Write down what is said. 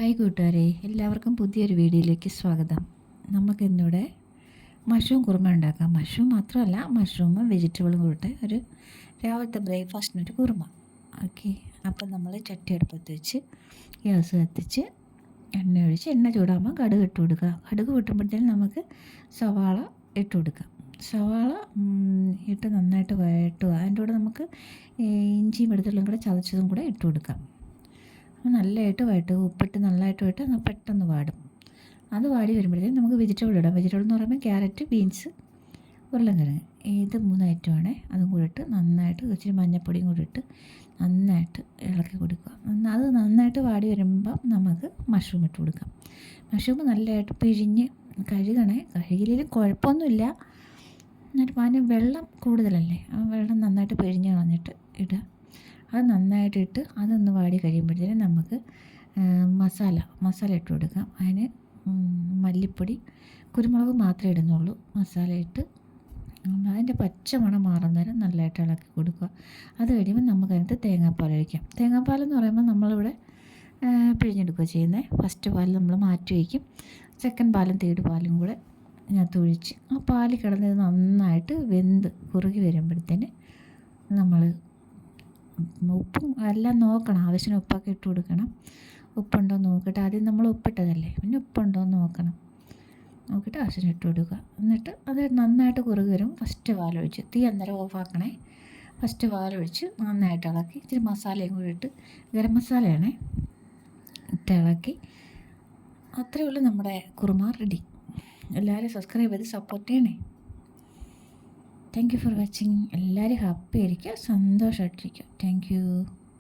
Hi കൂട്ടുകാരെ, എല്ലാവർക്കും പുതിയൊരു വീഡിയോയിലേക്ക് സ്വാഗതം. നമുക്കിന്നിവിടെ മഷ്റൂം കുറുമ ഉണ്ടാക്കാം. മഷ്റൂം മാത്രമല്ല, മഷ്റൂമും വെജിറ്റബിളും കൂടെ ഒരു രാവിലത്തെ ബ്രേക്ക്ഫാസ്റ്റിനൊരു കുറുമ. ഓക്കെ, അപ്പം നമ്മൾ ചട്ടി അടുപ്പത്ത് വെച്ച് ഗ്യാസ് കത്തിച്ച് എണ്ണ ഒഴിച്ച് എണ്ണ ചൂടാകുമ്പോൾ കടുക് ഇട്ട് കൊടുക്കുക. കടുക് പൊട്ടുമ്പോഴത്തേനും നമുക്ക് സവാള ഇട്ട് കൊടുക്കാം. സവാള ഇട്ട് നന്നായിട്ട് വഴട്ടുക. അതിൻ്റെ കൂടെ നമുക്ക് ഇഞ്ചിയും വെളുത്തുള്ളിയും കൂടെ ചതച്ചതും കൂടെ ഇട്ട് കൊടുക്കാം. നല്ലതായിട്ട് വഴട്ടുക. ഉപ്പിട്ട് നല്ലതായിട്ട് വഴട്ട് പെട്ടെന്ന് വാടും. അത് വാടി വരുമ്പോഴത്തേക്കും നമുക്ക് വെജിറ്റബിൾ ഇടാം. വെജിറ്റബിൾ എന്ന് പറയുമ്പോൾ ക്യാരറ്റ്, ബീൻസ്, ഉരുളൻകിഴങ്ങ്, ഇത് 3 ഐറ്റമാണ്. അതും കൂടി ഇട്ട് നന്നായിട്ട് ഇച്ചിരി മഞ്ഞൾപ്പൊടിയും കൂടി ഇട്ട് നന്നായിട്ട് ഇളക്കി കൊടുക്കുക. അത് നന്നായിട്ട് വാടി വരുമ്പം നമുക്ക് മഷ്റൂം ഇട്ട് കൊടുക്കാം. മഷ്റൂം നല്ലതായിട്ട് പിഴിഞ്ഞ് കഴുകണേ. കഴുകിയില്ലെങ്കിലും കുഴപ്പമൊന്നുമില്ല. എന്നിട്ട് അതിന് വെള്ളം കൂടുതലല്ലേ, ആ വെള്ളം നന്നായിട്ട് പിഴിഞ്ഞ് കളഞ്ഞിട്ട് ഇടുക. അത് നന്നായിട്ടിട്ട് അതൊന്ന് വാടി കഴിയുമ്പോഴത്തേനും നമുക്ക് മസാല ഇട്ട് കൊടുക്കാം. അതിന് മല്ലിപ്പൊടി, കുരുമുളക് മാത്രമേ ഇടുന്നുള്ളൂ. മസാല ഇട്ട് അതിൻ്റെ പച്ചമണം മാറുന്നേരം നല്ലതായിട്ട് ഇളക്കി കൊടുക്കുക. അത് കഴിയുമ്പോൾ നമുക്കതിനകത്ത് തേങ്ങാപ്പാൽ ഒഴിക്കാം. തേങ്ങാപ്പാലെന്ന് പറയുമ്പോൾ നമ്മളിവിടെ പിഴിഞ്ഞെടുക്കുക ചെയ്യുന്നത്. ഫസ്റ്റ് പാൽ നമ്മൾ മാറ്റി വയ്ക്കും. സെക്കൻഡ് പാലും തേർഡ് പാലും കൂടെ ഇതിനകത്ത് ഒഴിച്ച് ആ പാൽ കിടന്നത് നന്നായിട്ട് വെന്ത് കുറുകി വരുമ്പോഴത്തേന് നമ്മൾ ഉപ്പും എല്ലാം നോക്കണം. ആവശ്യത്തിന് ഉപ്പൊക്കെ ഇട്ട് കൊടുക്കണം. ഉപ്പുണ്ടോ നോക്കിയിട്ട്, ആദ്യം നമ്മൾ ഉപ്പിട്ടതല്ലേ, പിന്നെ ഉപ്പുണ്ടോ നോക്കണം. നോക്കിയിട്ട് ആവശ്യത്തിന് ഇട്ട് കൊടുക്കുക. എന്നിട്ട് അത് നന്നായിട്ട് കുറുകി വരും. ഫസ്റ്റ് പാലൊഴിച്ച് തീ അന്നേരം ഓഫാക്കണേ. ഫസ്റ്റ് പാലൊഴിച്ച് നന്നായിട്ട് ഇളക്കി ഇച്ചിരി മസാലയും കൂടി ഇട്ട്, ഗരം മസാലയാണേ, ഇട്ട് ഇളക്കി. അത്രയേ ഉള്ളൂ, നമ്മുടെ കുറുമ റെഡി. എല്ലാവരും സബ്സ്ക്രൈബ് ചെയ്ത് സപ്പോർട്ട് ചെയ്യണേ. Thank you for watching. എല്ലാവരും ഹാപ്പി ആയിരിക്കുക, സന്തോഷമായിട്ടിരിക്കുക. Thank you.